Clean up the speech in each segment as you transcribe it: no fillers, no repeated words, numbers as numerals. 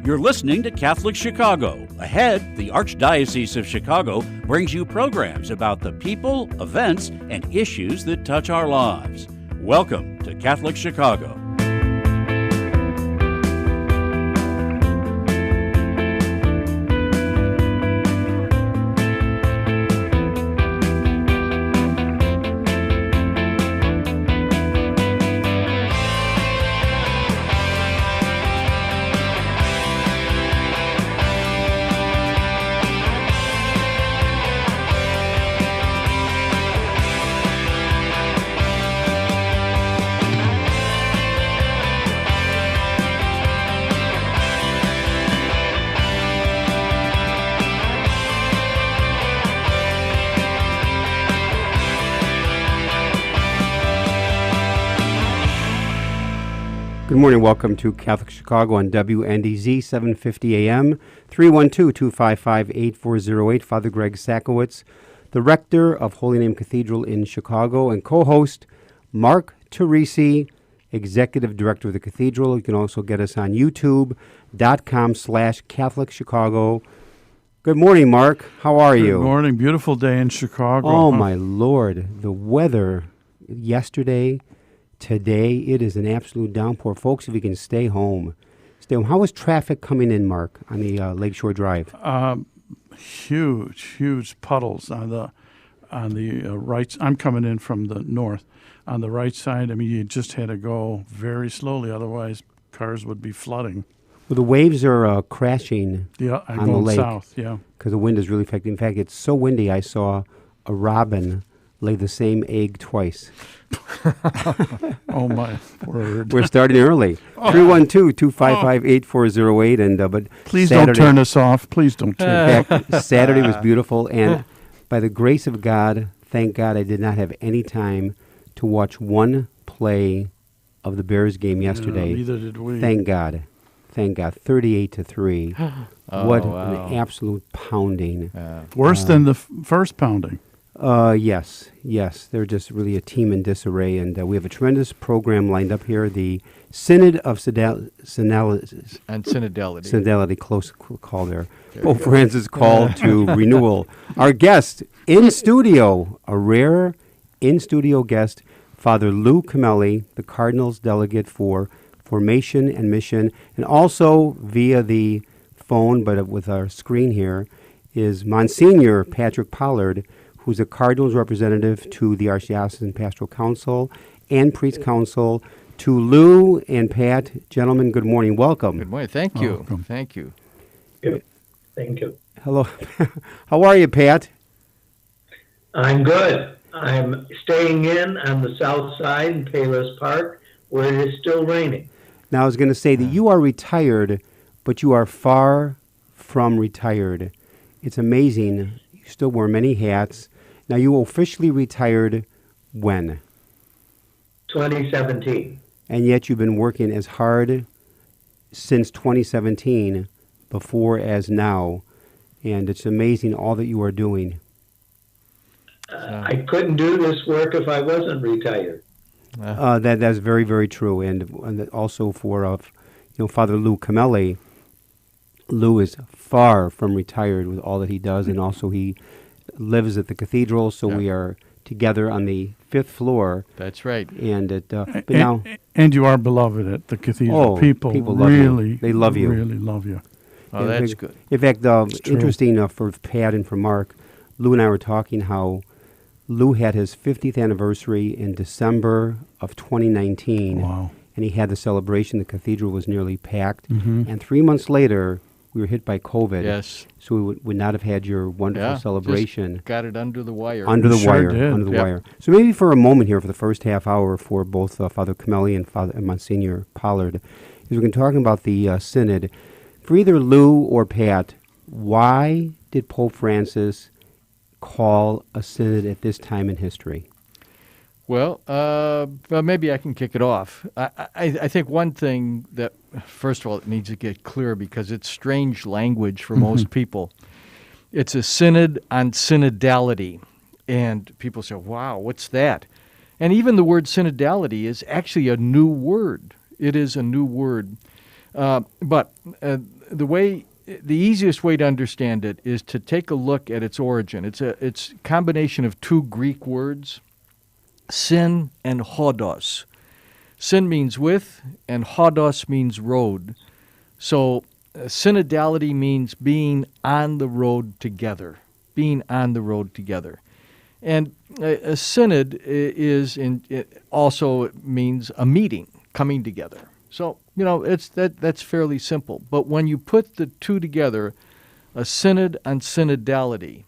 You're listening to Catholic Chicago. Ahead, the Archdiocese of Chicago brings you programs about the people, events, and issues that touch our lives. Welcome to Catholic Chicago. Good morning. Welcome to Catholic Chicago on WNDZ 750 AM, 312-255-8408. Father Greg Sakowicz, the rector of Holy Name Cathedral in Chicago, and co-host Mark Teresi, executive director of the cathedral. You can also get us on youtube.com/Catholic Chicago. Good morning, Mark. How are you? Good morning. Beautiful day in Chicago. Oh, my Lord. The weather yesterday, today, it is an absolute downpour. Folks, if you can stay home, stay home. How was traffic coming in, Mark, on the Lakeshore Drive? Huge puddles on the right. I'm coming in from the north. On the right side, I mean, you just had to go very slowly, otherwise cars would be flooding. Well, the waves are crashing on the lake. South, because the wind is really affecting. In fact, it's so windy, I saw a robin lay the same egg twice. Oh, my word. We're starting early. 312-255-8408. But please Saturday, don't turn us off. Please don't turn us off. Saturday was beautiful, and by the grace of God, thank God I did not have any time to watch one play of the Bears game yesterday. Neither did we. Thank God. 38-3. What an absolute pounding. Worse than the first pounding. Yes. They're just really a team in disarray, and we have a tremendous program lined up here. The Synod of Synodality, close call there. Pope Francis call to renewal. Our guest in studio, a rare in-studio guest, Father Lou Camelli, the Cardinal's delegate for Formation and Mission, and also via the phone, but with our screen here, is Monsignor Patrick Pollard, who's a Cardinal's representative to the Archdiocesan Pastoral Council and Priest Council. To Lou and Pat, gentlemen, good morning. Welcome. Good morning. Thank you. Welcome. Thank you. Thank you. Hello. How are you, Pat? I'm good. I'm staying in on the south side in Palos Park, where it is still raining. Now, I was going to say that you are retired, but you are far from retired. It's amazing. You still wear many hats. Now, you officially retired when? 2017. And yet you've been working as hard since 2017, before as now. And it's amazing all that you are doing. I couldn't do this work if I wasn't retired. That's very, very true. And also for Father Lou Camelli, Lou is far from retired with all that he does, and also he lives at the cathedral, so we are together on the 5th floor. That's right. And you are beloved at the cathedral. Oh, people love really, you. They love you. Really love you. Oh, that's good. In fact, interesting for Pat and for Mark, Lou and I were talking how Lou had his 50th anniversary in December of 2019. Wow. And he had the celebration. The cathedral was nearly packed. Mm-hmm. And 3 months later, we were hit by COVID. Yes. So we would not have had your wonderful celebration. Just got it under the wire. Under the Sure did. wire. So maybe for a moment here, for the first half hour, for both Father Camelli and Monsignor Pollard, as we can talk about the Synod. For either Lou or Pat, why did Pope Francis call a synod at this time in history? Well, maybe I can kick it off. I think one thing that, first of all, it needs to get clear because it's strange language for most people. It's a synod on synodality. And people say, wow, what's that? And even the word synodality is actually a new word. It is a new word. But the easiest way to understand it is to take a look at its origin. It's a combination of two Greek words, sin and hodos. Sin means with, and hodos means road. So synodality means being on the road together, being on the road together. And a synod it also means a meeting, coming together. So, that's fairly simple. But when you put the two together, a synod and synodality,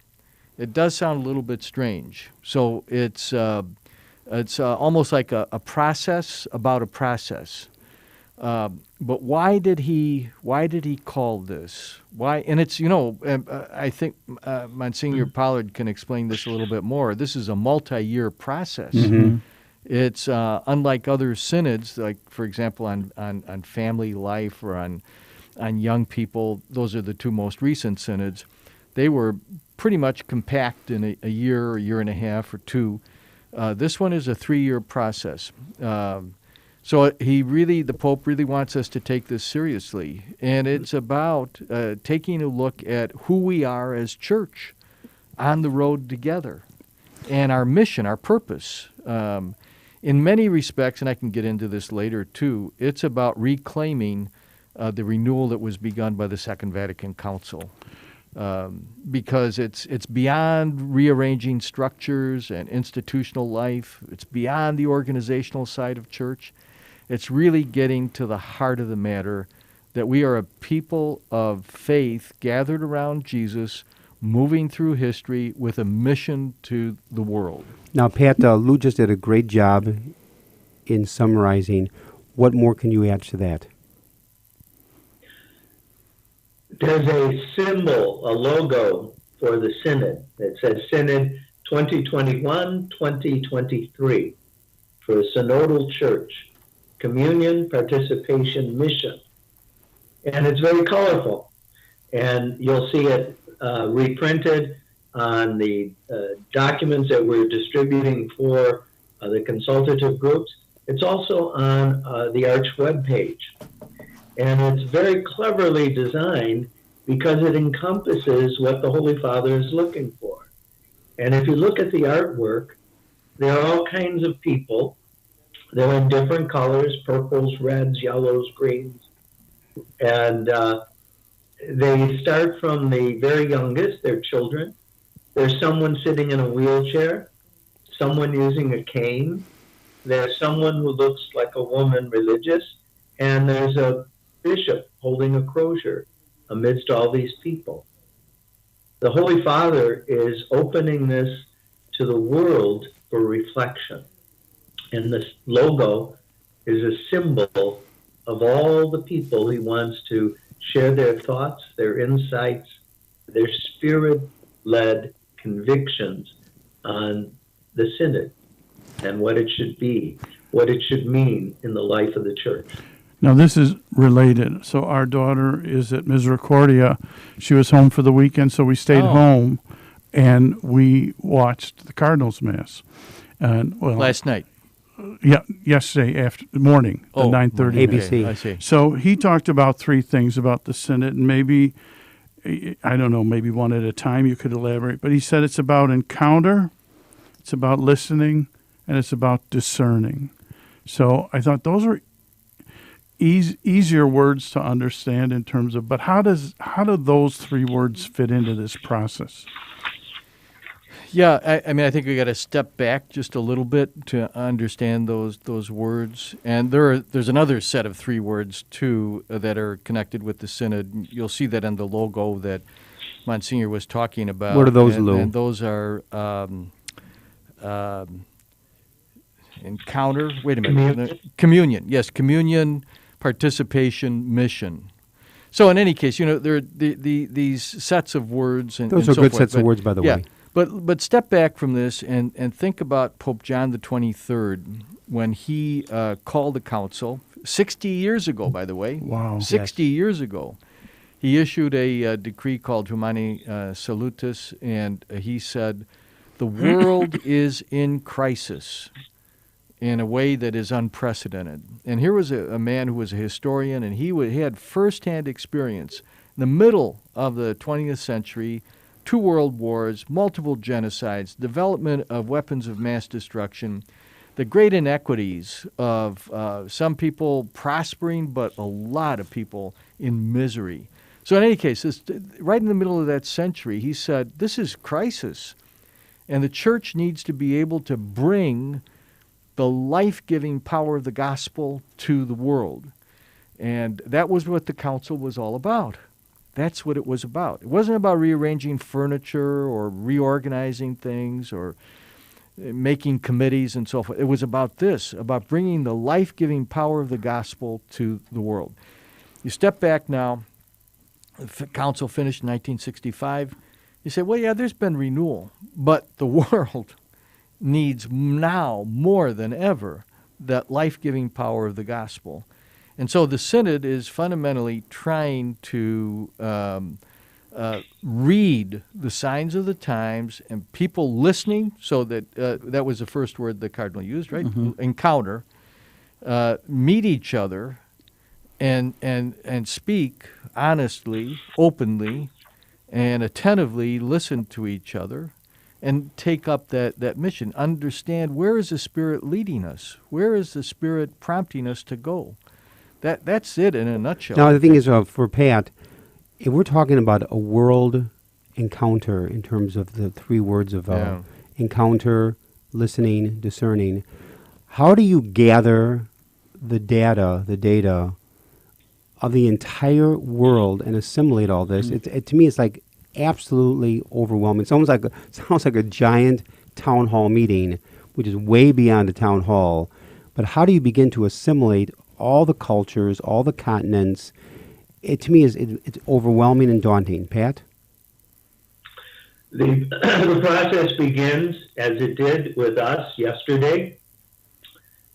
it does sound a little bit strange. So it's almost like a process about a process. But why did he call this? Why? And it's, I think Monsignor Pollard can explain this a little bit more. This is a multi-year process. Mm-hmm. It's unlike other synods, like, for example, on family life or on young people. Those are the two most recent synods. They were pretty much compact in a year and a half, or two. This one is a 3-year process. So the Pope really wants us to take this seriously. And it's about taking a look at who we are as church on the road together and our mission, our purpose. In many respects, and I can get into this later too, it's about reclaiming the renewal that was begun by the Second Vatican Council. Because it's beyond rearranging structures and institutional life. It's beyond the organizational side of church. It's really getting to the heart of the matter, that we are a people of faith gathered around Jesus, moving through history with a mission to the world. Now, Pat, Lou just did a great job in summarizing. What more can you add to that? There's a symbol, a logo for the Synod that says Synod 2021-2023 for the Synodal Church, Communion, Participation, Mission. And it's very colorful. And you'll see it reprinted on the documents that we're distributing for the consultative groups. It's also on the Arch webpage. And it's very cleverly designed because it encompasses what the Holy Father is looking for. And if you look at the artwork, there are all kinds of people. They're in different colors, purples, reds, yellows, greens. And they start from the very youngest, they're children. There's someone sitting in a wheelchair, someone using a cane. There's someone who looks like a woman religious, and there's a bishop holding a crozier amidst all these people. The Holy Father is opening this to the world for reflection. And this logo is a symbol of all the people he wants to share their thoughts, their insights, their spirit-led convictions on the Synod and what it should be, what it should mean in the life of the Church. Now, this is related. So our daughter is at Misericordia. She was home for the weekend, so we stayed home, and we watched the Cardinals' Mass. And last night. Yeah, yesterday morning, the 9:30 ABC. I see. So he talked about 3 things about the Synod, and maybe, I don't know, maybe one at a time you could elaborate. But he said it's about encounter, it's about listening, and it's about discerning. So I thought those are easier words to understand in terms of, but how do those 3 words fit into this process? Yeah, I mean, I think we got to step back just a little bit to understand those words. And there's another set of 3 words too that are connected with the Synod. You'll see that in the logo that Monsignor was talking about. What are those, Lou? And those are encounter. Wait a minute. Communion. Yes, communion, participation, mission. So in any case, there are these sets of words and those and are so good forth. sets of words, by the way. But step back from this and think about Pope John the 23rd when he called the council 60 years ago, by the way. Wow. 60 years ago. He issued a decree called Humani Salutis, and he said, the world is in crisis. in a way that is unprecedented. And here was a man who was a historian, and he had firsthand experience in the middle of the 20th century, 2 world wars, multiple genocides, development of weapons of mass destruction, the great inequities of some people prospering, but a lot of people in misery. So in any case, right in the middle of that century, he said, this is crisis. And the church needs to be able to bring the life-giving power of the gospel to the world. And that was what the council was all about. That's what it was about. It wasn't about rearranging furniture or reorganizing things or making committees and so forth. It was about this, about bringing the life-giving power of the gospel to the world. You step back now, the council finished in 1965. You say, well, yeah, there's been renewal, but the world needs now more than ever that life-giving power of the gospel. And so the Synod is fundamentally trying to read the signs of the times and people listening, so that that was the first word the Cardinal used, right? Mm-hmm. Encounter, meet each other, and speak honestly, openly, and attentively listen to each other and take up that mission. Understand, where is the Spirit leading us? Where is the Spirit prompting us to go? That's it in a nutshell. Now, the thing is, for Pat, if we're talking about a world encounter in terms of the 3 words of encounter, listening, discerning, how do you gather the data of the entire world and assimilate all this? Mm-hmm. To me, it's like absolutely overwhelming. It sounds like a giant town hall meeting, which is way beyond a town hall. But how do you begin to assimilate all the cultures, all the continents? To me, it's overwhelming and daunting. Pat? The process begins, as it did with us yesterday.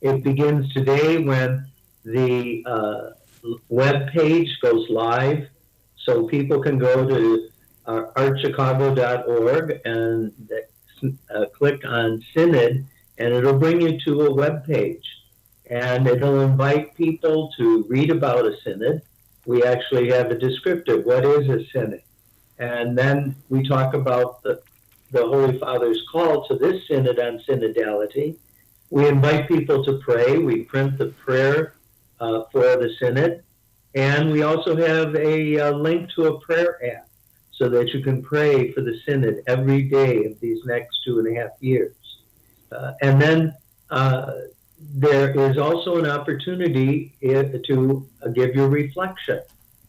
It begins today when the web page goes live, so people can go to archchicago.org and click on Synod, and it'll bring you to a web page. And it'll invite people to read about a synod. We actually have a descriptive, what is a synod? And then we talk about the Holy Father's call to this synod on synodality. We invite people to pray. We print the prayer for the synod. And we also have a link to a prayer app so that you can pray for the synod every day of these next 2.5 years. And then there is also an opportunity to give your reflection.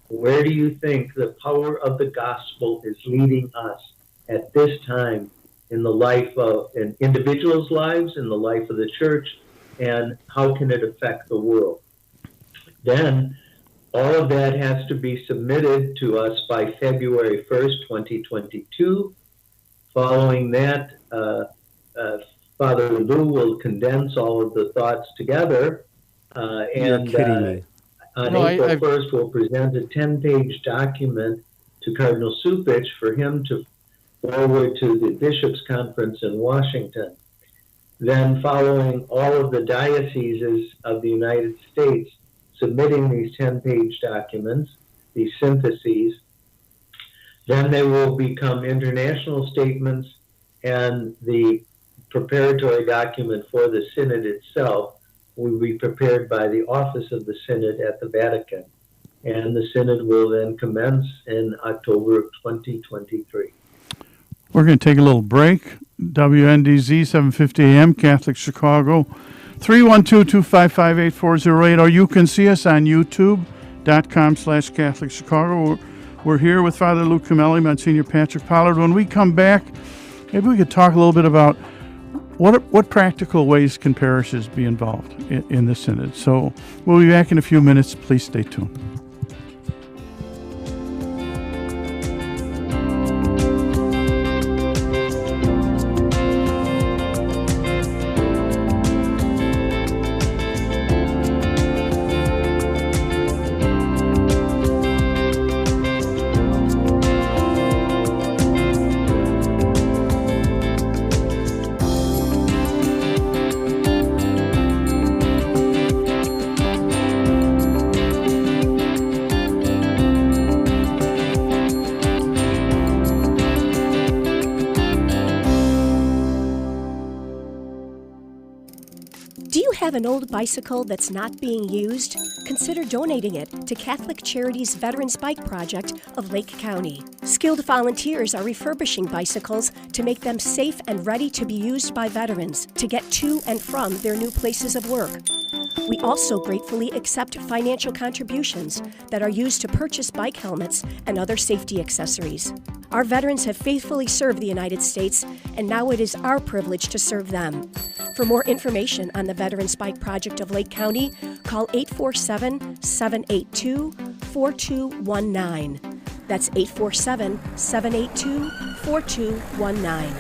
Where do you think the power of the gospel is leading us at this time in the life of in individuals' lives, in the life of the church, and how can it affect the world? Then all of that has to be submitted to us by February 1st, 2022. Following that, Father Lou will condense all of the thoughts together, and on April 1st, we'll present a 10-page document to Cardinal Supich for him to forward to the Bishops' Conference in Washington. Then, following all of the dioceses of the United States submitting these 10-page documents, these syntheses, then they will become international statements, and the preparatory document for the Synod itself will be prepared by the Office of the Synod at the Vatican. And the Synod will then commence in October of 2023. We're going to take a little break. WNDZ 750 AM, Catholic Chicago, 312-255-8408, or you can see us on youtube.com/Catholic Chicago. We're here with Father Luke Camelli, Monsignor Patrick Pollard. When we come back, maybe we could talk a little bit about what practical ways can parishes be involved in the Synod. So we'll be back in a few minutes. Please stay tuned. Do you have an old bicycle that's not being used? Consider donating it to Catholic Charities Veterans Bike Project of Lake County. Skilled volunteers are refurbishing bicycles to make them safe and ready to be used by veterans to get to and from their new places of work. We also gratefully accept financial contributions that are used to purchase bike helmets and other safety accessories. Our veterans have faithfully served the United States, and now it is our privilege to serve them. For more information on the Veterans Bike Project of Lake County, call 847-782-4219. That's 847-782-4219.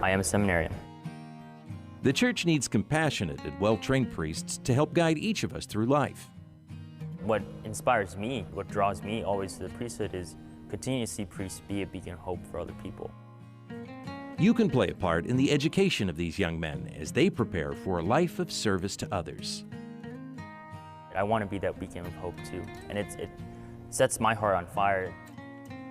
I am a seminarian. The church needs compassionate and well-trained priests to help guide each of us through life. What inspires me, what draws me always to the priesthood is continue to see priests be a beacon of hope for other people. You can play a part in the education of these young men as they prepare for a life of service to others. I want to be that beacon of hope too, and it sets my heart on fire.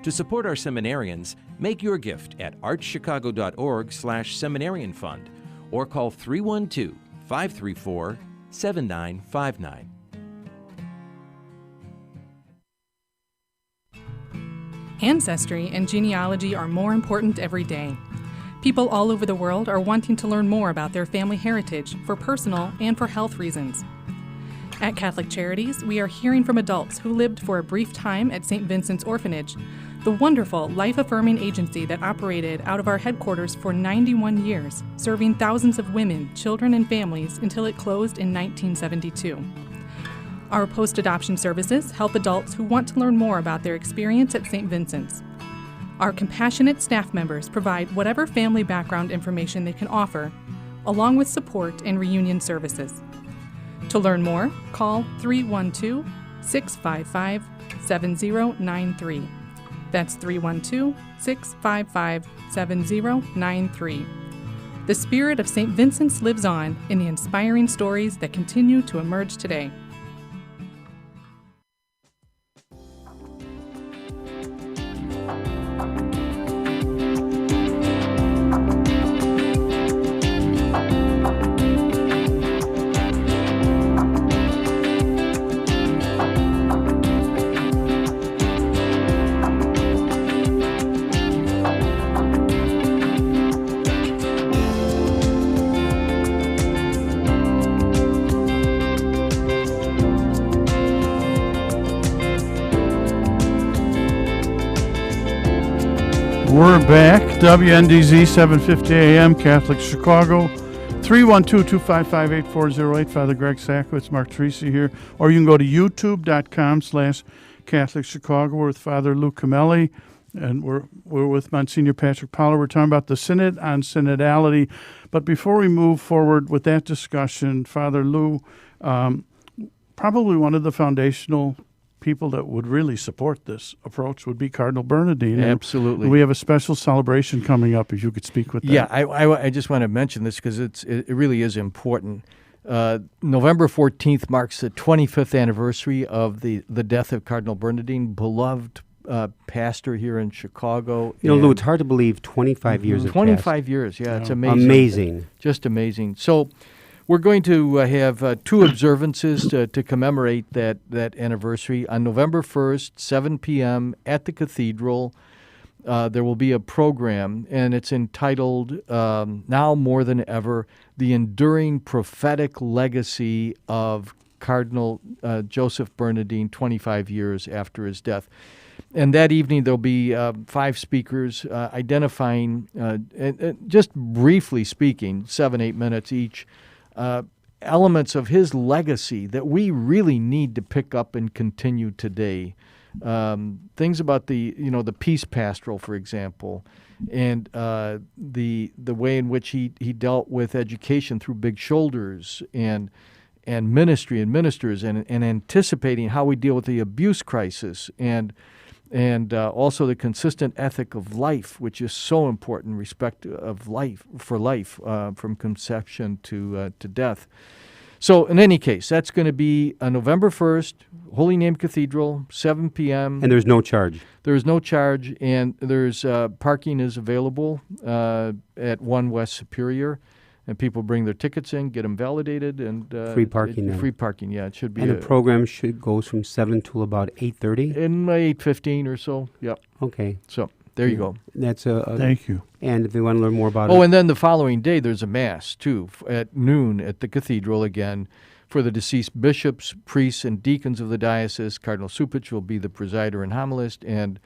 To support our seminarians, make your gift at archchicago.org/seminarian fund or call 312-534-7959. Ancestry and genealogy are more important every day. People all over the world are wanting to learn more about their family heritage for personal and for health reasons. At Catholic Charities, we are hearing from adults who lived for a brief time at St. Vincent's Orphanage, the wonderful life-affirming agency that operated out of our headquarters for 91 years, serving thousands of women, children, and families until it closed in 1972. Our post-adoption services help adults who want to learn more about their experience at St. Vincent's. Our compassionate staff members provide whatever family background information they can offer, along with support and reunion services. To learn more, call 312-655-7093. That's 312-655-7093. The spirit of St. Vincent's lives on in the inspiring stories that continue to emerge today. We're back. WNDZ 750 AM, Catholic Chicago. 312-255-8408. Father Greg Sakowitz, Mark Tracy here. Or you can go to youtube.com/Catholic Chicago. We're with Father Lou Camelli, and we're with Monsignor Patrick Paulo. We're talking about the Synod on synodality. But before we move forward with that discussion, Father Lou, probably one of the foundational people that would really support this approach would be Cardinal Bernardine. Absolutely. And we have a special celebration coming up, if you could speak with that. Yeah, I just want to mention this because it really is important. November 14th marks the 25th anniversary of the death of Cardinal Bernardine, beloved pastor here in Chicago. You know, Lou, it's hard to believe 25 years have 25 passed. years, yeah, it's amazing. Amazing. Just amazing. So we're going to have two observances to commemorate that anniversary. On November 1st, 7 p.m. at the Cathedral, there will be a program, and it's entitled, Now More Than Ever, The Enduring Prophetic Legacy of Cardinal Joseph Bernardine 25 years after his death. And that evening there'll be 5 speakers identifying, just briefly speaking, 7-8 minutes each, elements of his legacy that we really need to pick up and continue today. Things about the peace pastoral, for example, and the way in which he dealt with education through big shoulders and ministry and ministers and anticipating how we deal with the abuse crisis and also the consistent ethic of life, which is so important in respect of life, from conception to death. So in any case, that's going to be on November 1st, Holy Name Cathedral, 7 p.m. And there's no charge. There is no charge, and there's parking is available at 1 West Superior, and people bring their tickets in, get them validated, and Free parking then. Free parking, yeah. It should be. And the program goes from 7 till about 8:30? In 8:15 or so, yep. Okay. So there you go. That's Thank you. And if they want to learn more about it. Oh, and then the following day, there's a Mass, too, at noon at the cathedral again for the deceased bishops, priests, and deacons of the diocese. Cardinal Supich will be the presider and homilist, and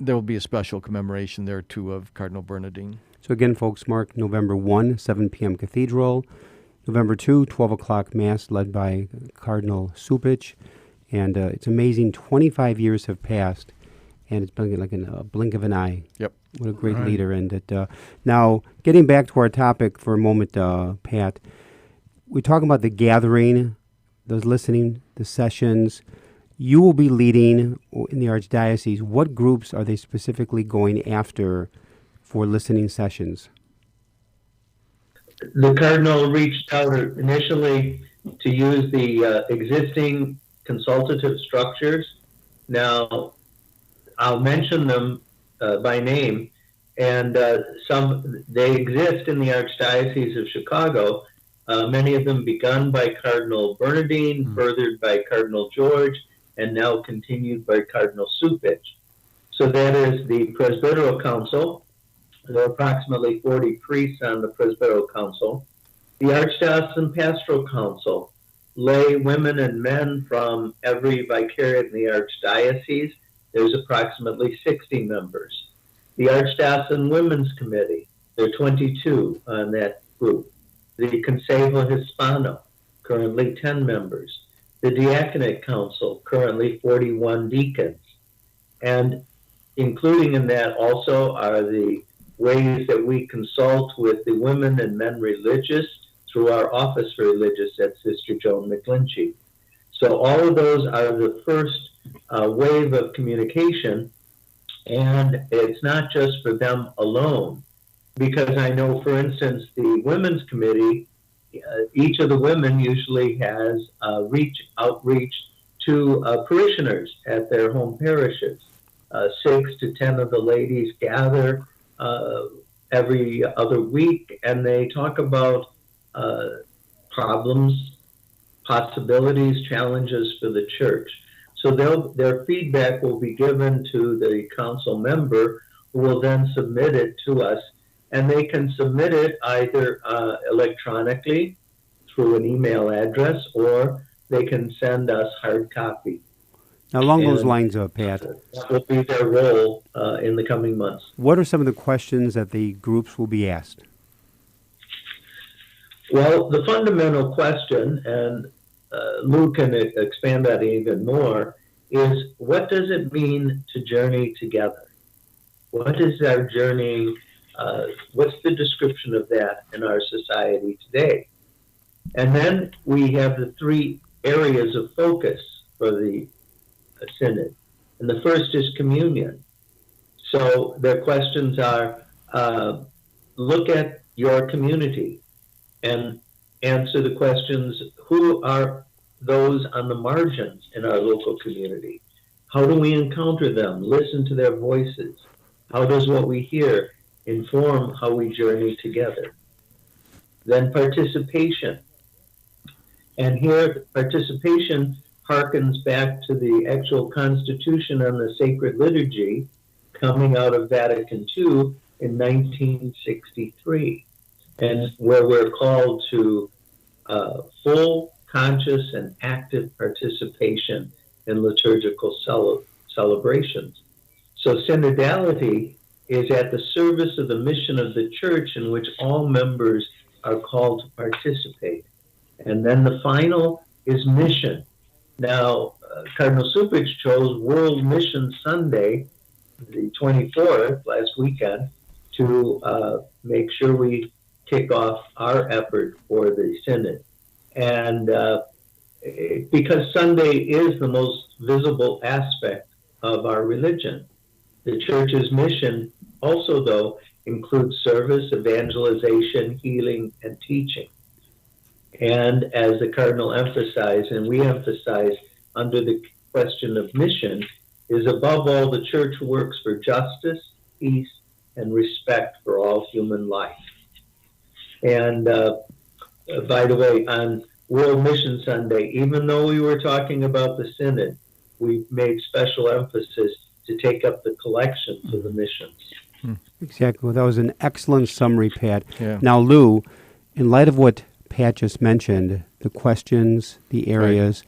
there will be a special commemoration there, too, of Cardinal Bernardine. So again, folks, mark November 1, 7 p.m. Cathedral. November 2, 12 o'clock Mass led by Cardinal Supich. And it's amazing, 25 years have passed, and it's been like in a blink of an eye. Yep. What a great leader. And now, getting back to our topic for a moment, Pat, we're talking about the gathering, those listening, the sessions. You will be leading in the Archdiocese. What groups are they specifically going after for listening sessions? The Cardinal reached out initially to use the existing consultative structures. Now, I'll mention them by name, and they exist in the Archdiocese of Chicago. Many of them begun by Cardinal Bernardine, furthered by Cardinal George, and now continued by Cardinal Supich. So that is the Presbyteral Council. There are approximately 40 priests on the Presbyteral Council. The Archdiocesan Pastoral Council, lay women and men from every vicariate in the Archdiocese. There's approximately 60 members. The Archdiocesan Women's Committee, there are 22 on that group. The Consejo Hispano, currently 10 members. The Diaconate Council, currently 41 deacons. And including in that also are the ways that we consult with the women and men religious through our Office for Religious at Sister Joan McGlinchey. So all of those are the first wave of communication, and it's not just for them alone, because I know, for instance, the Women's Committee, each of the women usually has outreach to parishioners at their home parishes. 6 to 10 of the ladies gather every other week, and they talk about problems, possibilities, challenges for the church. So their feedback will be given to the council member, who will then submit it to us, and they can submit it either electronically through an email address, or they can send us hard copy. Now, along those lines, Pat, that will be their role in the coming months. What are some of the questions that the groups will be asked? Well, the fundamental question, and Lou can expand that even more, is what does it mean to journey together? What is our journey? What's the description of that in our society today? And then we have the 3 areas of focus for the synod. And the first is communion. So their questions are, look at your community and answer the questions, who are those on the margins in our local community? How do we encounter them, listen to their voices? How does what we hear inform how we journey together? Then participation. And here, participation harkens back to the actual Constitution on the Sacred Liturgy coming out of Vatican II in 1963, and where we're called to full, conscious, and active participation in liturgical celebrations. So synodality is at the service of the mission of the Church, in which all members are called to participate. And then the final is mission. Now, Cardinal Supich chose World Mission Sunday, the 24th, last weekend, to make sure we kick off our effort for the Synod. And because Sunday is the most visible aspect of our religion, the Church's mission also, though, includes service, evangelization, healing, and teaching. And as the Cardinal emphasized, and we emphasize under the question of mission, is above all the Church works for justice, peace, and respect for all human life. And by the way, on World Mission Sunday, even though we were talking about the Synod, we made special emphasis to take up the collection for the missions. Exactly. Well, that was an excellent summary, Pat. Yeah. Now, Lou, in light of what Pat just mentioned, the questions, the areas,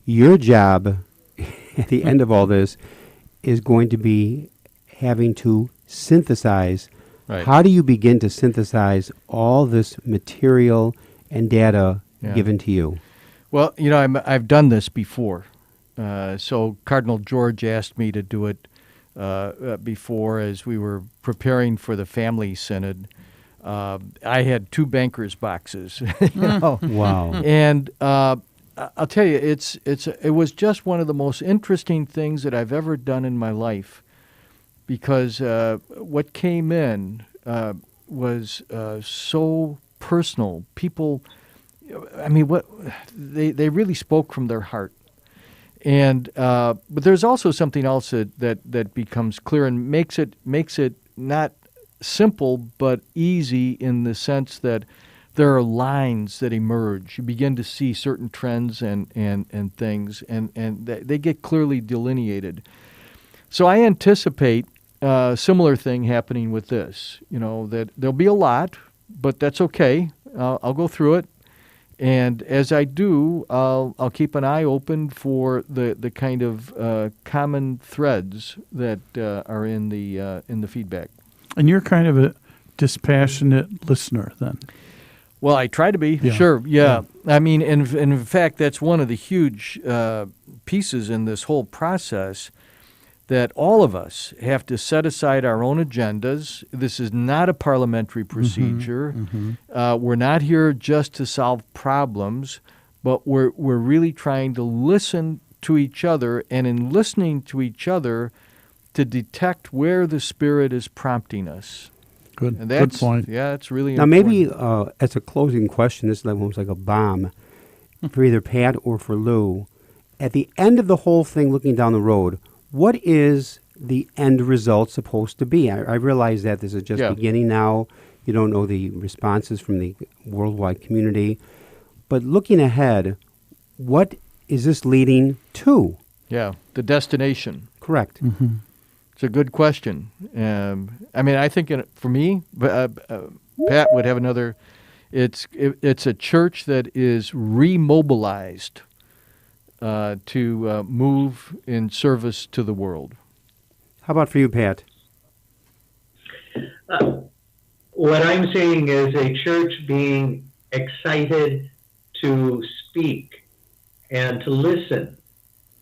your job at the end of all this is going to be having to synthesize. Right. How do you begin to synthesize all this material and data given to you? Well, you know, I've done this before. So Cardinal George asked me to do it before as we were preparing for the Family Synod. I had 2 bankers' boxes. You know? Wow. And I'll tell you, it was just one of the most interesting things that I've ever done in my life, because what came in was so personal. People, I mean, what they really spoke from their heart. And but there's also something else that becomes clear and makes it not simple but easy, in the sense that there are lines that emerge. You begin to see certain trends and things, and they get clearly delineated. So I anticipate a similar thing happening with this. You know, that there'll be a lot, but that's okay. I'll go through it. And as I do, I'll keep an eye open for the kind of common threads that are in the feedback. And you're kind of a dispassionate listener, then. Well, I try to be. Yeah. Sure. Yeah. I mean, and in fact, that's one of the huge pieces in this whole process, that all of us have to set aside our own agendas. This is not a parliamentary procedure. We're not here just to solve problems, but we're really trying to listen to each other, and in listening to each other, to detect where the Spirit is prompting us. Good point. Yeah, that's really Now, important. maybe as a closing question, this is almost like a bomb for either Pat or for Lou. At the end of the whole thing, looking down the road, what is the end result supposed to be? I realize that this is just beginning now. You don't know the responses from the worldwide community. But looking ahead, what is this leading to? Yeah, the destination. Correct. It's a good question. I mean, I think for me, Pat would have another. It's a church that is remobilized to move in service to the world. How about for you, Pat? What I'm saying is a church being excited to speak and to listen.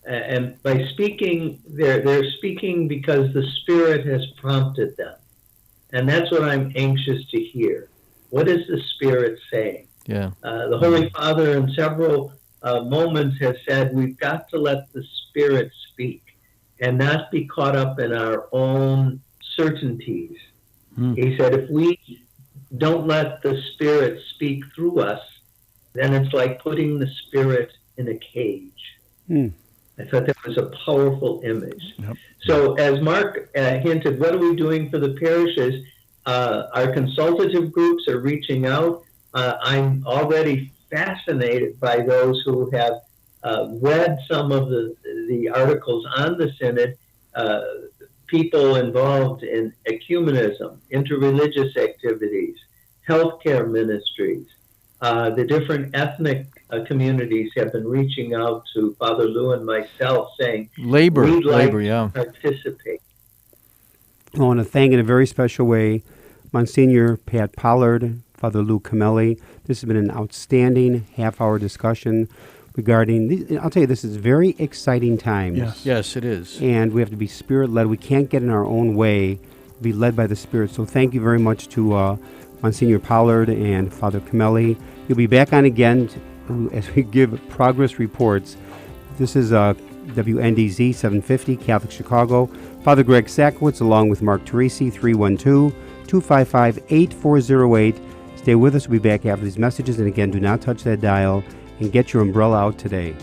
And by speaking, they're speaking because the Spirit has prompted them. And that's what I'm anxious to hear. What is the Spirit saying? Yeah. The Holy Father in several moments has said we've got to let the Spirit speak and not be caught up in our own certainties. He said if we don't let the Spirit speak through us, then it's like putting the Spirit in a cage. I thought that was a powerful image. Yep. So as Mark hinted, what are we doing for the parishes? Our consultative groups are reaching out. I'm already fascinated by those who have read some of the articles on the Synod, people involved in ecumenism, interreligious activities, healthcare ministries. The different ethnic communities have been reaching out to Father Lou and myself saying, we'd like to participate. I want to thank in a very special way Monsignor Pat Pollard, Father Lou Camelli. This has been an outstanding half-hour discussion regarding, I'll tell you, this is very exciting times. Yes, it is. And we have to be Spirit-led. We can't get in our own way, be led by the Spirit. So thank you very much to Monsignor Pollard and Father Camelli. You'll be back on again as we give progress reports. This is WNDZ 750, Catholic Chicago. Father Greg Sakowitz along with Mark Teresi, 312-255-8408. Stay with us. We'll be back after these messages. And again, do not touch that dial and get your umbrella out today.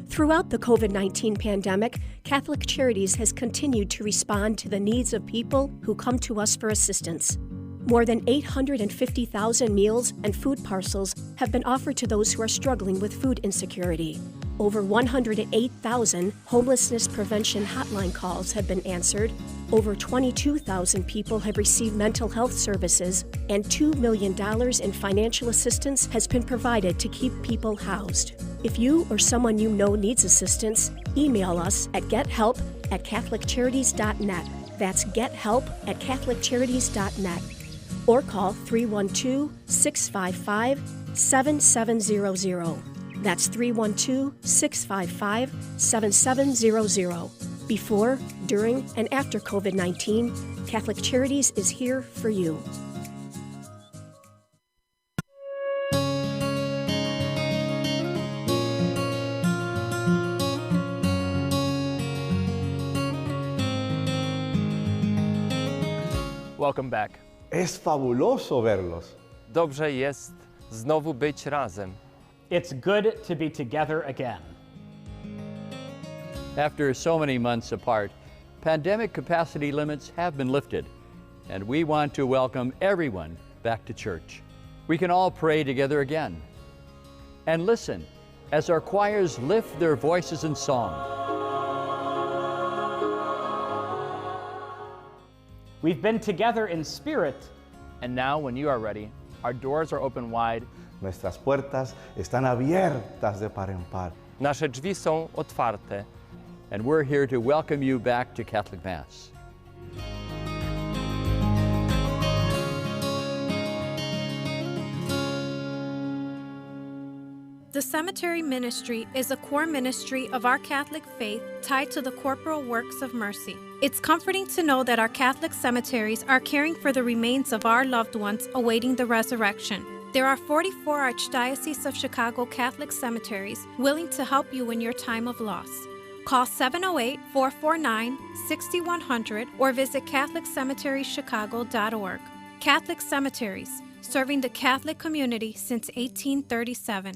Throughout the COVID-19 pandemic, Catholic Charities has continued to respond to the needs of people who come to us for assistance. More than 850,000 meals and food parcels have been offered to those who are struggling with food insecurity. Over 108,000 homelessness prevention hotline calls have been answered. Over 22,000 people have received mental health services, and $2 million in financial assistance has been provided to keep people housed. If you or someone you know needs assistance, email us at gethelp@catholiccharities.net. That's gethelp@catholiccharities.net. Or call 312-655-7700. That's 312-655-7700. Before, during, and after COVID-19, Catholic Charities is here for you. Welcome back. Es fabuloso verlos. Dobrze jest znowu być razem. It's good to be together again. After so many months apart, pandemic capacity limits have been lifted, and we want to welcome everyone back to church. We can all pray together again. And listen as our choirs lift their voices in song. We've been together in spirit. And now, when you are ready, our doors are open wide. Nuestras puertas están abiertas de par en par. Nasze drzwi są otwarte. And we're here to welcome you back to Catholic Mass. The cemetery ministry is a core ministry of our Catholic faith tied to the corporal works of mercy. It's comforting to know that our Catholic cemeteries are caring for the remains of our loved ones awaiting the resurrection. There are 44 Archdiocese of Chicago Catholic cemeteries willing to help you in your time of loss. Call 708-449-6100 or visit CatholicCemeteriesChicago.org. Catholic Cemeteries, serving the Catholic community since 1837.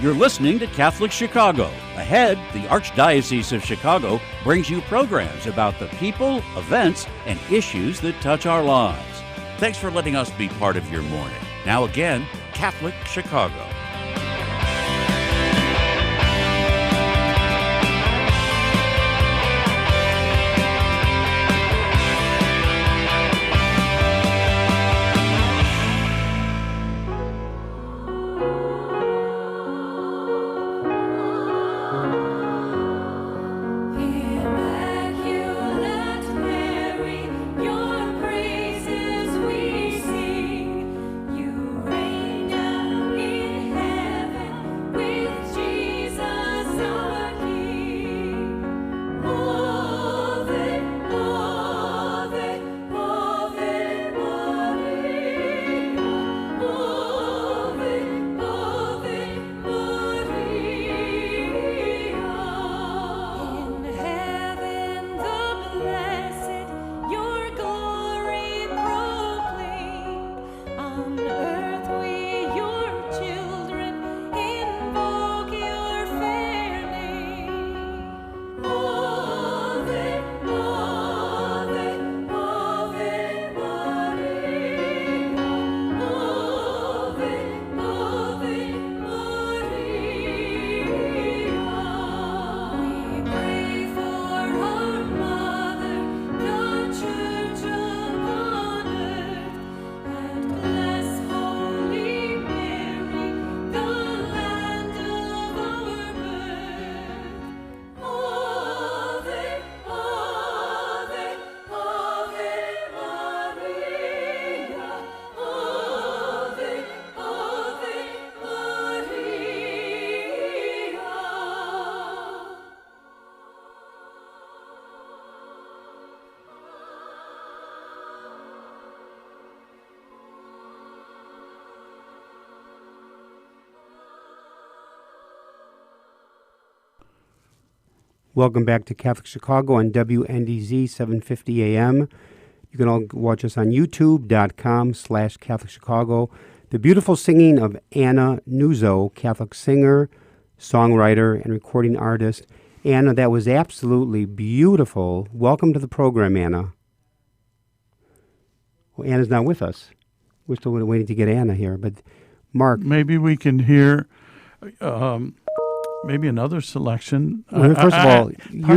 You're listening to Catholic Chicago. Ahead, the Archdiocese of Chicago brings you programs about the people, events, and issues that touch our lives. Thanks for letting us be part of your morning. Now again, Catholic Chicago. Welcome back to Catholic Chicago on WNDZ 750 AM. You can all watch us on youtube.com/Catholic Chicago. The beautiful singing of Anna Nuzzo, Catholic singer, songwriter, and recording artist. Anna, that was absolutely beautiful. Welcome to the program, Anna. Well, Anna's not with us. We're still waiting to get Anna here, but Mark. Maybe we can hear maybe another selection. Well, first of all,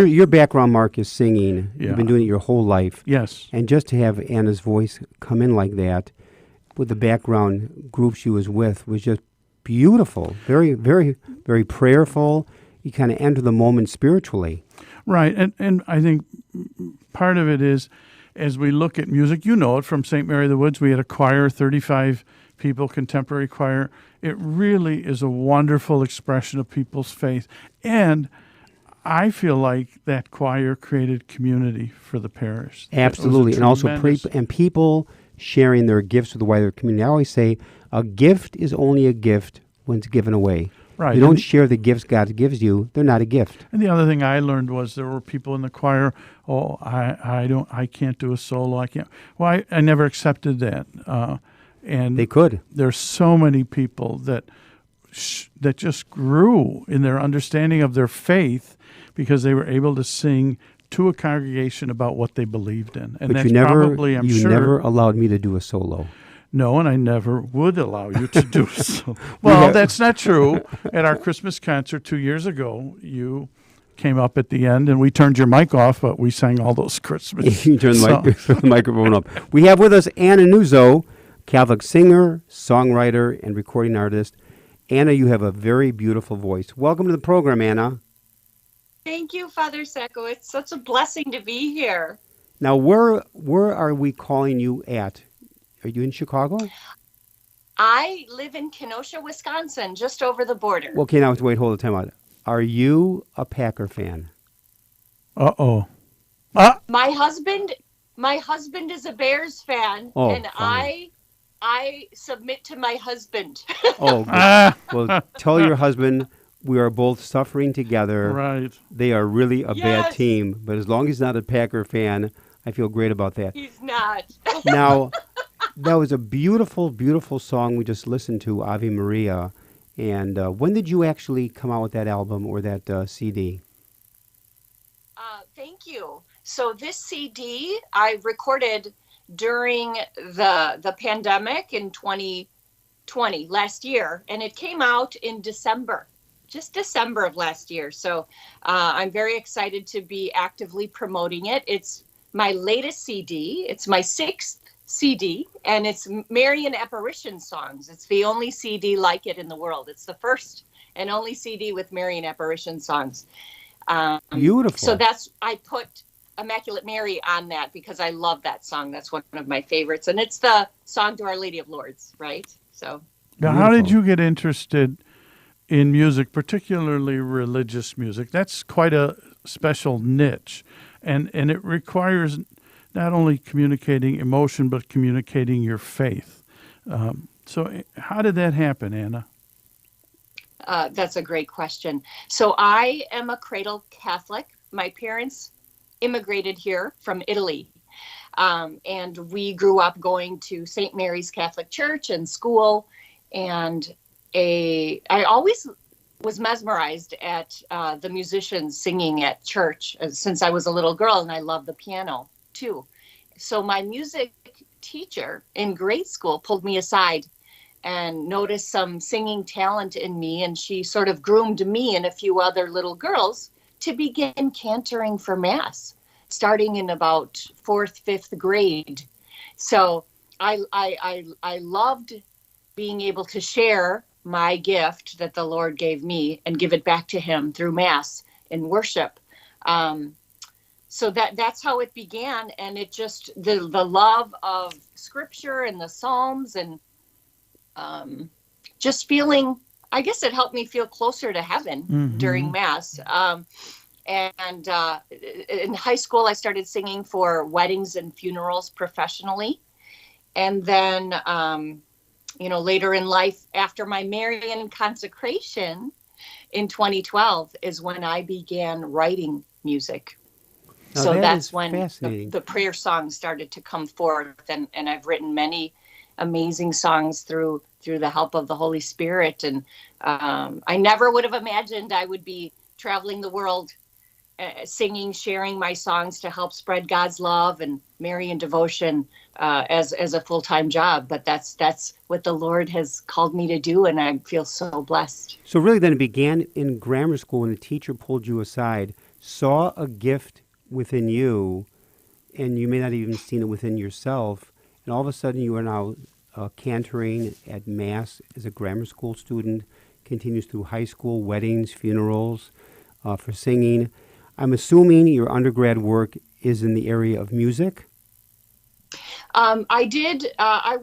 your background, Mark, is singing. Yeah. You've been doing it your whole life. Yes. And just to have Anna's voice come in like that with the background group she was with was just beautiful. Very, very, very prayerful. You kind of enter the moment spiritually. Right. And I think part of it is, as we look at music, you know it from St. Mary of the Woods, we had a choir, 35 people, contemporary choir. It really is a wonderful expression of people's faith. And I feel like that choir created community for the parish. Absolutely. And also and people sharing their gifts with the wider community. I always say a gift is only a gift when it's given away. Right. You don't share the gifts God gives you, they're not a gift. And the other thing I learned was there were people in the choir, I can't do a solo, I can't. Well, I never accepted that. And they could. There's so many people that just grew in their understanding of their faith because they were able to sing to a congregation about what they believed in. And but that's you never, probably, I'm you sure. never allowed me to do a solo. No, and I never would allow you to do so. Well, that's not true. At our Christmas concert 2 years ago, you came up at the end, and we turned your mic off, but we sang all those Christmas You turned the microphone up. We have with us Anna Nuzzo, Catholic singer, songwriter, and recording artist. Anna, you have a very beautiful voice. Welcome to the program, Anna. Thank you, Father Secco. It's such a blessing to be here. Now, where are we calling you at? Are you in Chicago? I live in Kenosha, Wisconsin, just over the border. Okay, now wait, hold the time out. Are you a Packer fan? Uh-oh. My husband is a Bears fan, and fine. I submit to my husband. Oh, well, tell your husband we are both suffering together. Right. They are really a bad team, but as long as he's not a Packer fan, I feel great about that. He's not. Now, that was a beautiful, beautiful song we just listened to, Ave Maria. And when did you actually come out with that album or that CD? Thank you. So this CD I recorded during the pandemic in 2020, last year, and it came out in December of last year. So I'm very excited to be actively promoting it. It's my latest CD. It's my 6th CD, and it's Marian apparition songs. It's the only CD like it in the world. It's the first and only CD with Marian apparition songs. Beautiful. So I put Immaculate Mary on that because I love that song. That's one of my favorites, and it's the song to Our Lady of Lourdes, right? So. Now, how did you get interested in music, particularly religious music? That's quite a special niche, and it requires not only communicating emotion, but communicating your faith. So how did that happen, Anna? That's a great question. So I am a cradle Catholic. My parents immigrated here from Italy. And we grew up going to St. Mary's Catholic Church and school. And I always was mesmerized at the musicians singing at church since I was a little girl, and I love the piano too. So my music teacher in grade school pulled me aside and noticed some singing talent in me, and she sort of groomed me and a few other little girls to begin cantering for Mass, starting in about 4th, 5th grade. So I loved being able to share my gift that the Lord gave me and give it back to Him through Mass in worship. So that's how it began, and it just the love of Scripture and the Psalms, and just feeling. I guess it helped me feel closer to heaven during Mass. And in high school, I started singing for weddings and funerals professionally, and then later in life, after my Marian consecration in 2012, is when I began writing music. Now, So that that's is when fascinating. the prayer songs started to come forth, and I've written many amazing songs through the help of the Holy Spirit. And I never would have imagined I would be traveling the world singing, sharing my songs to help spread God's love and Marian devotion as a full-time job. But that's what the Lord has called me to do, and I feel so blessed. So really then it began in grammar school when the teacher pulled you aside, saw a gift within you, and you may not have even seen it within yourself, and all of a sudden you are now cantoring at Mass as a grammar school student, continues through high school, weddings, funerals, for singing. I'm assuming your undergrad work is in the area of music? I did. I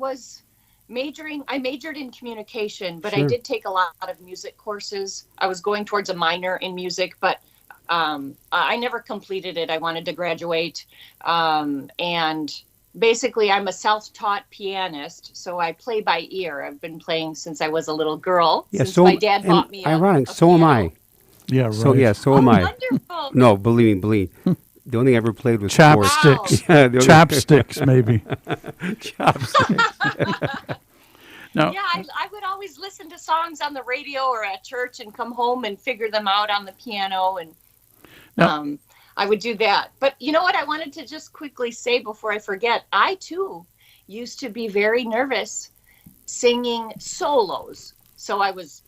majored in communication, but Sure. I did take a lot of music courses. I was going towards a minor in music, but I never completed it. I wanted to graduate. And basically, I'm a self-taught pianist, so I play by ear. I've been playing since I was a little girl, since my dad bought me ironic, a so am piano. I. Yeah, right. So am I. Wonderful. No, believe me. The only thing I ever played was Chopsticks. sports. Yeah, the only- Chopsticks, maybe. Chopsticks. Now, Yeah, I would always listen to songs on the radio or at church and come home and figure them out on the piano. And I would do that. But you know what I wanted to just quickly say before I forget? I, too, used to be very nervous singing solos. So I was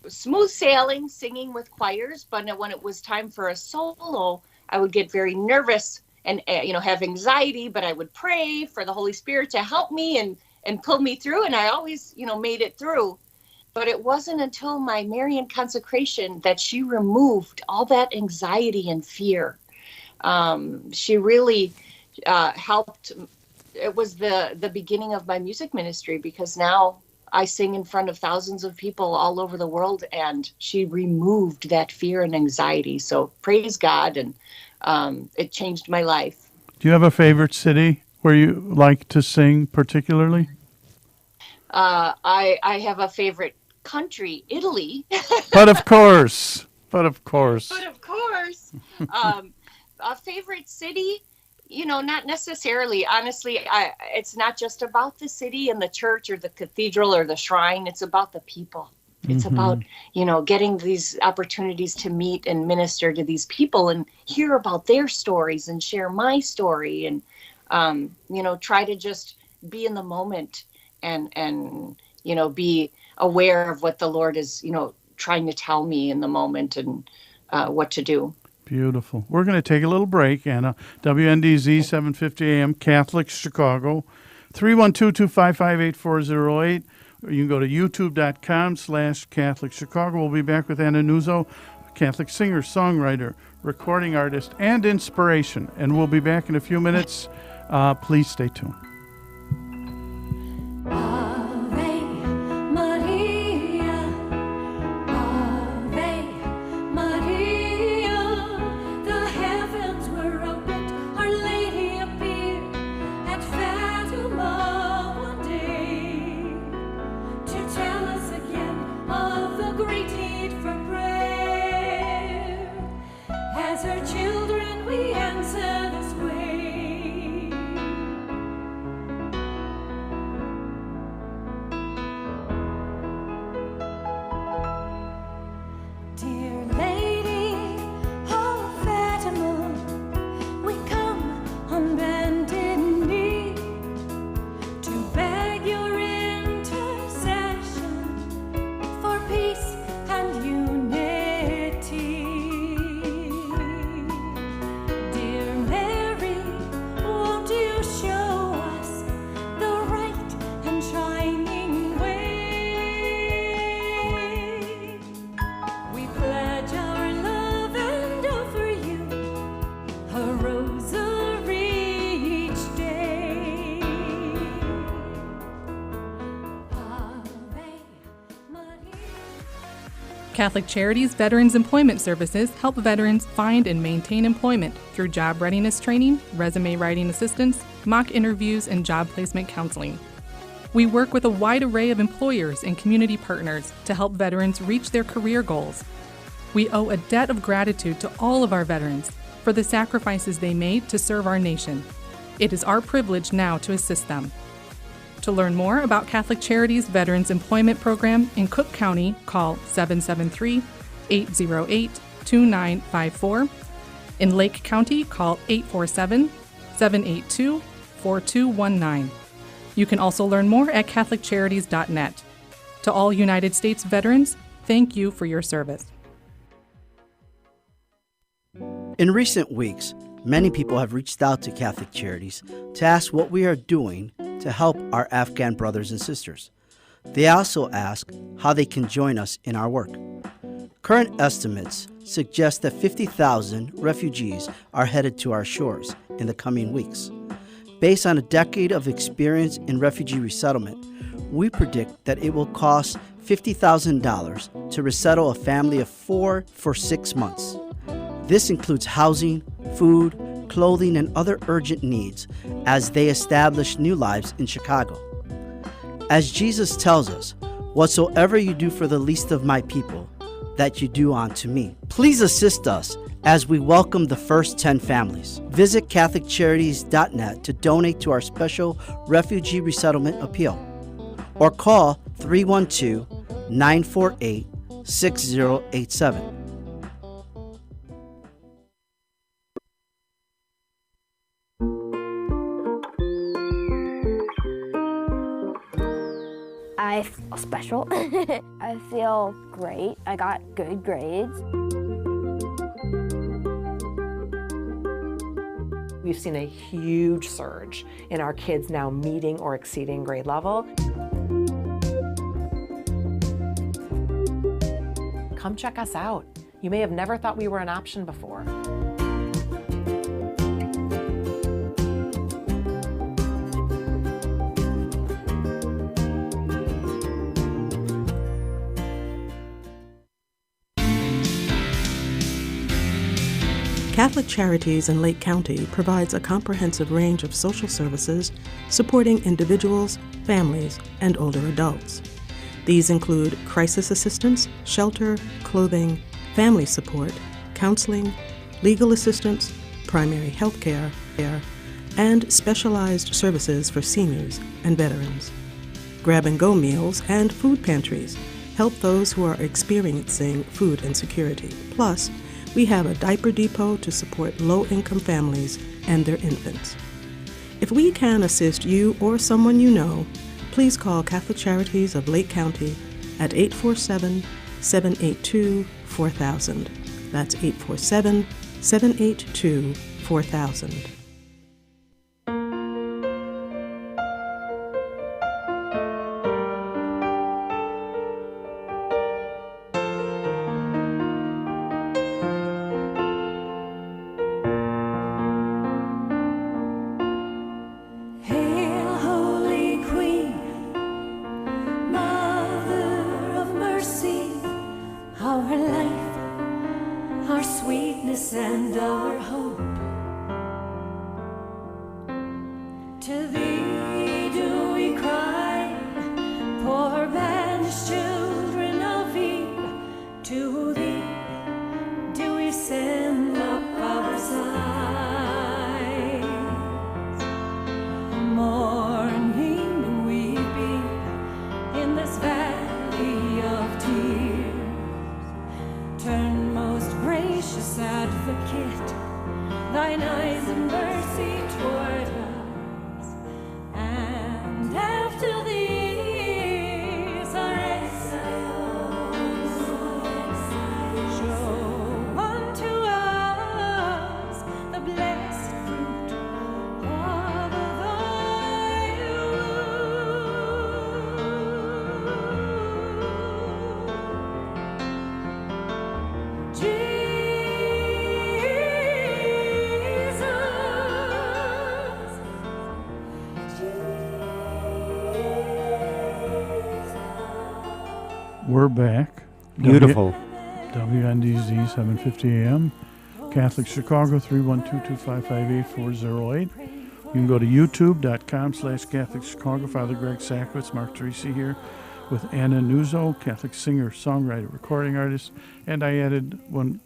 smooth sailing, singing with choirs. But when it was time for a solo, I would get very nervous and have anxiety. But I would pray for the Holy Spirit to help me and pull me through. And I always, made it through. But it wasn't until my Marian consecration that she removed all that anxiety and fear. She really helped. It was the beginning of my music ministry, because now I sing in front of thousands of people all over the world, and she removed that fear and anxiety. So praise God, and it changed my life. do you have a favorite city where you like to sing particularly? I have a favorite country, Italy. But of course. But of course, a favorite city, not necessarily. Honestly, it's not just about the city and the church or the cathedral or the shrine. It's about the people. It's about, getting these opportunities to meet and minister to these people and hear about their stories and share my story and, try to just be in the moment and be aware of what the Lord is, trying to tell me in the moment and what to do. Beautiful. We're going to take a little break, Anna. WNDZ 750 AM, Catholic Chicago, 312-255-8408. You can go to youtube.com/Catholic Chicago. We'll be back with Anna Nuzzo, Catholic singer, songwriter, recording artist, and inspiration. And we'll be back in a few minutes. Please stay tuned. Children, we answer this way. Catholic Charities Veterans Employment Services help veterans find and maintain employment through job readiness training, resume writing assistance, mock interviews, and job placement counseling. We work with a wide array of employers and community partners to help veterans reach their career goals. We owe a debt of gratitude to all of our veterans for the sacrifices they made to serve our nation. It is our privilege now to assist them. To learn more about Catholic Charities Veterans Employment Program in Cook County, call 773-808-2954. In Lake County, call 847-782-4219. You can also learn more at CatholicCharities.net. To all United States veterans, thank you for your service. In recent weeks, many people have reached out to Catholic Charities to ask what we are doing to help our Afghan brothers and sisters. They also ask how they can join us in our work. Current estimates suggest that 50,000 refugees are headed to our shores in the coming weeks. Based on a decade of experience in refugee resettlement, we predict that it will cost $50,000 to resettle a family of 4 for 6 months. This includes housing, food, clothing, and other urgent needs as they establish new lives in Chicago. As Jesus tells us, "Whatsoever you do for the least of my people, that you do unto me." Please assist us as we welcome the first 10 families. Visit CatholicCharities.net to donate to our special refugee resettlement appeal, or call 312-948-6087. I feel special. I feel great. I got good grades. We've seen a huge surge in our kids now meeting or exceeding grade level. Come check us out. You may have never thought we were an option before. Catholic Charities in Lake County provides a comprehensive range of social services supporting individuals, families, and older adults. These include crisis assistance, shelter, clothing, family support, counseling, legal assistance, primary health care, and specialized services for seniors and veterans. Grab-and-go meals and food pantries help those who are experiencing food insecurity. Plus, we have a diaper depot to support low-income families and their infants. If we can assist you or someone you know, please call Catholic Charities of Lake County at 847-782-4000. That's 847-782-4000. Hail, Holy Queen, Mother of Mercy, our life, our sweetness, and our hope. To thee do we cry, poor banished children of Eve. To thee do we send up our sighs, mourning and weeping in this valley of tears. Turn, most gracious Advocate, thine eyes of mercy toward us, and after these our exiles, show unto us the blessed fruit of thy womb. We're back. Beautiful. WNDZ 750 AM. Catholic Chicago 312-255-8408. You can go to youtube.com/Catholic Chicago. Father Greg Sakowitz, Mark Teresi here. with Anna Nuzzo, Catholic singer, songwriter, recording artist, and I added one.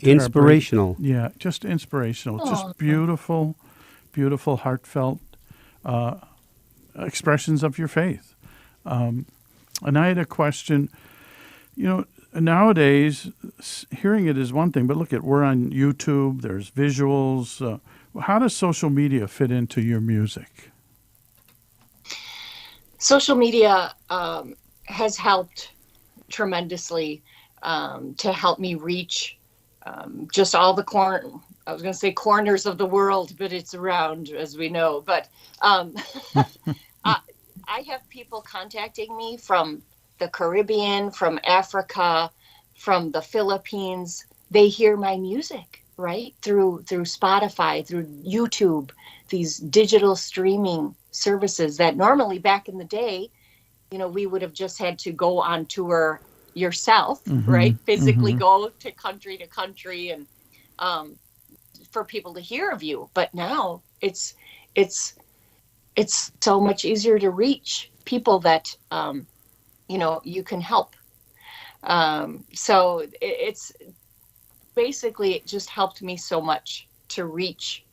Inspirational. Yeah, just inspirational. Aw. Just beautiful, beautiful, heartfelt expressions of your faith. And I had a question. Nowadays, hearing it is one thing, but look we're on YouTube, there's visuals. How does social media fit into your music? Social media has helped tremendously to help me reach just all the corners of the world, but it's around, as we know. But I have people contacting me from the Caribbean, from Africa, from the Philippines. They hear my music, right? Through Spotify, through YouTube, these digital streaming services that normally back in the day, we would have just had to go on tour yourself, right? Physically go to country and for people to hear of you. But now it's so much easier to reach people that you can help. So it's basically, it just helped me so much to reach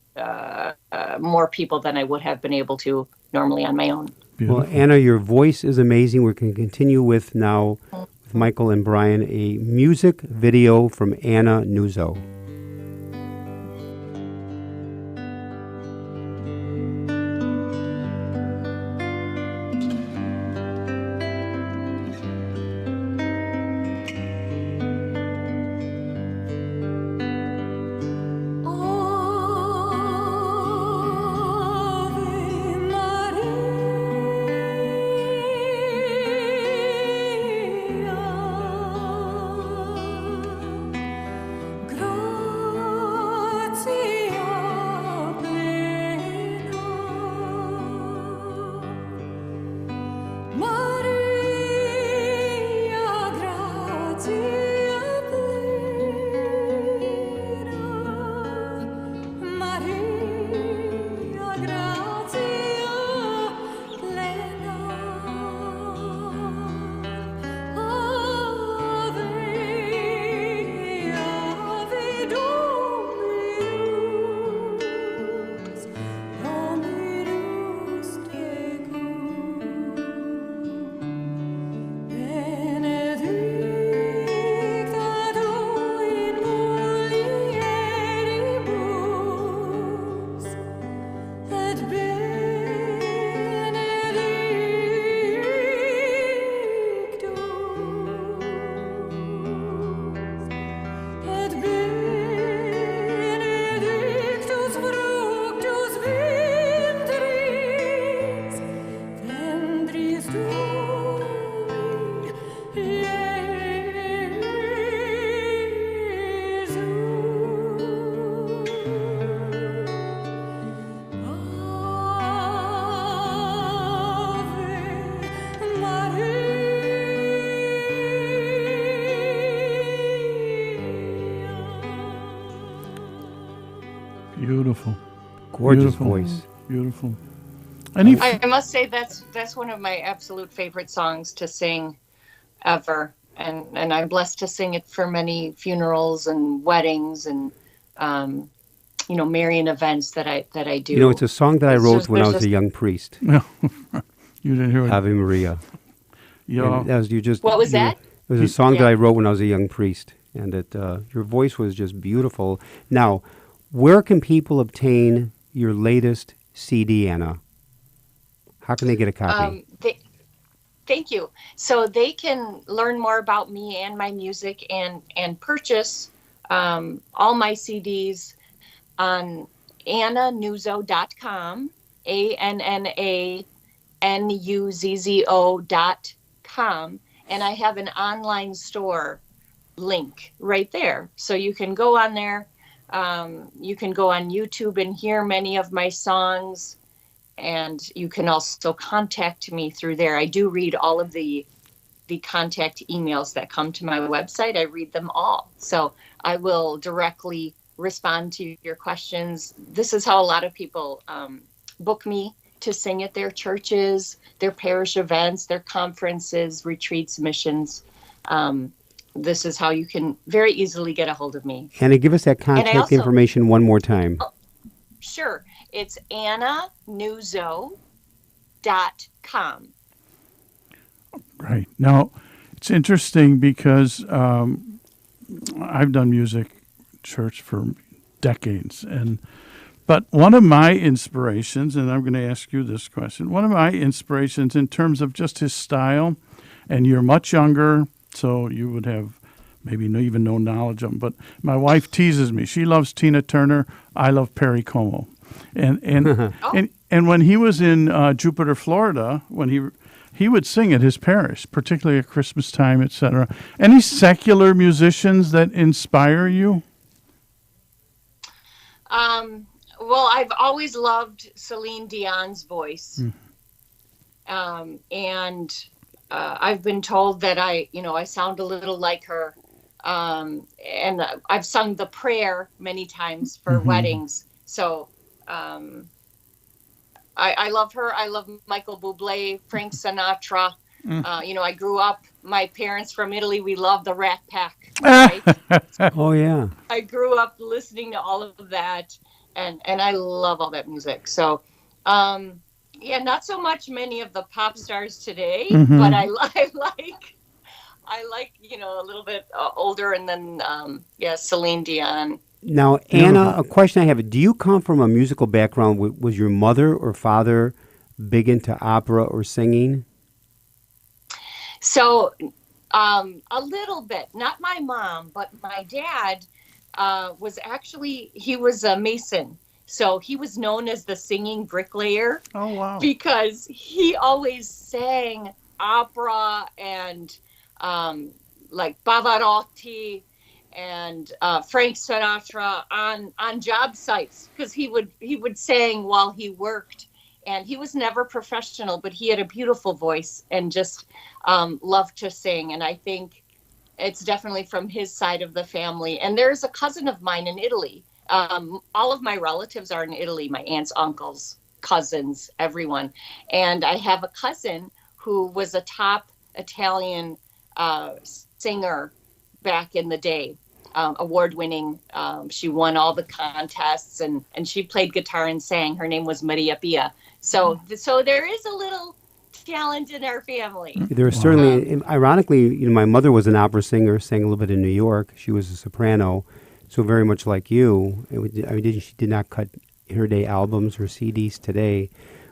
more people than I would have been able to normally on my own. Beautiful. Well, Anna, your voice is amazing. We're going to continue with now, with Michael and Brian, a music video from Anna Nuzzo. Beautiful. Gorgeous Beautiful. voice. Beautiful. I must say that's one of my absolute favorite songs to sing ever. And I'm blessed to sing it for many funerals and weddings and Marian events that I do. It's a song that I wrote when I was a young priest. You didn't hear it. Ave Maria. Yeah. What was that? It was a song that I wrote when I was a young priest, and your voice was just beautiful. Now, where can people obtain your latest CD, Anna? How can they get a copy? Thank you. So they can learn more about me and my music and purchase all my CDs on AnnaNuzzo.com, ANNANUZZO.com, and I have an online store link right there. So you can go on there. You can go on YouTube and hear many of my songs, and you can also contact me through there. I do read all of the contact emails that come to my website. I read them all. So I will directly respond to your questions. This is how a lot of people book me to sing at their churches, their parish events, their conferences, retreats, missions. This is how you can very easily get a hold of me. Anna, give us that And I contact also- information one more time. Sure. It's AnnaNuzo.com. Right. Now, it's interesting because I've done music church for decades, but one of my inspirations, and I'm going to ask you this question, one of my inspirations in terms of just his style, and you're much younger, so you would have maybe even no knowledge of him, but my wife teases me. She loves Tina Turner. I love Perry Como. And when he was in Jupiter, Florida, when he would sing at his parish, particularly at Christmas time, etc. Any secular musicians that inspire you? Well, I've always loved Celine Dion's voice. And I've been told that I sound a little like her. And I've sung the prayer many times for weddings. So I love her. I love Michael Bublé, Frank Sinatra. I grew up, my parents from Italy, we love the Rat Pack. Right? Oh, yeah. I grew up listening to all of that, and I love all that music. So, not so much many of the pop stars today, but I like a little bit older, and then Celine Dion. Now, Anna, a question I have: do you come from a musical background? Was your mother or father big into opera or singing? So, a little bit. Not my mom, but my dad was a mason. So he was known as the singing bricklayer. Oh, wow. Because he always sang opera and like Pavarotti and Frank Sinatra on job sites, because he would sing while he worked. And he was never professional, but he had a beautiful voice and just loved to sing. And I think it's definitely from his side of the family. And there's a cousin of mine in Italy. All of my relatives are in Italy, my aunts, uncles, cousins, everyone. And I have a cousin who was a top Italian singer back in the day, award-winning. She won all the contests, and she played guitar and sang. Her name was Maria Pia. So there is a little talent in our family. There is certainly, ironically, my mother was an opera singer, sang a little bit in New York. She was a soprano, so very much like you. She did not cut her day albums or CDs today.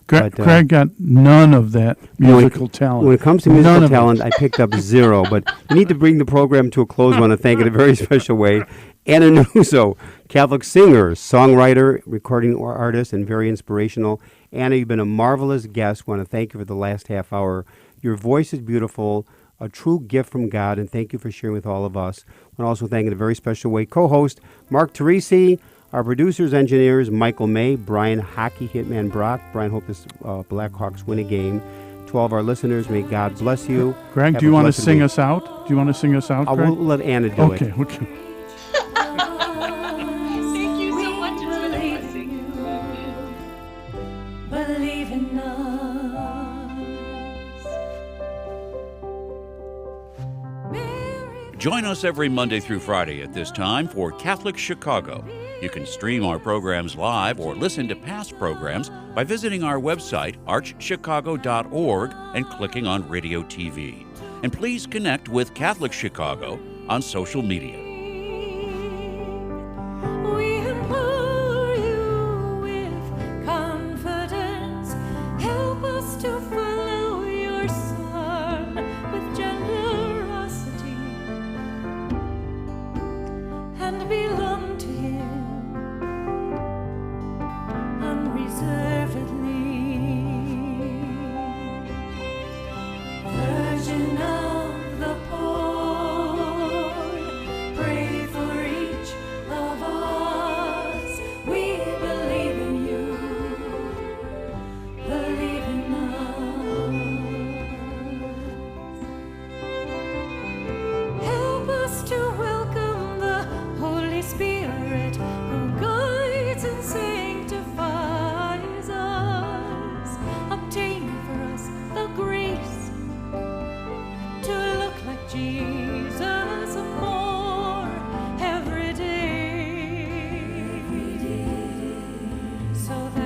Craig got none of that musical talent. When it comes to musical talent, I picked up zero. But we need to bring the program to a close. I want to thank in a very special way Anna Nuzo, Catholic singer, songwriter, recording artist, and very inspirational. Anna, you've been a marvelous guest. I want to thank you for the last half hour. Your voice is beautiful, a true gift from God, and thank you for sharing with all of us. I want to also thank in a very special way co-host Mark Teresi, our producers, engineers, Michael May, Brian Hockey Hitman Brock. Brian, hope this Blackhawks win a game. To all of our listeners, may God bless you. Greg, do you want to sing us out? Do you want to sing us out, Greg? We'll let Anna do it. Okay. Thank you so much. It's been a blessing. Believe in us. Join us every Monday through Friday at this time for Catholic Chicago. You can stream our programs live or listen to past programs by visiting our website, archchicago.org, and clicking on Radio TV. And please connect with Catholic Chicago on social media. We implore you with confidence. Help us to follow your Son with generosity and belong to Him unreservedly. Virgin of the poor, so that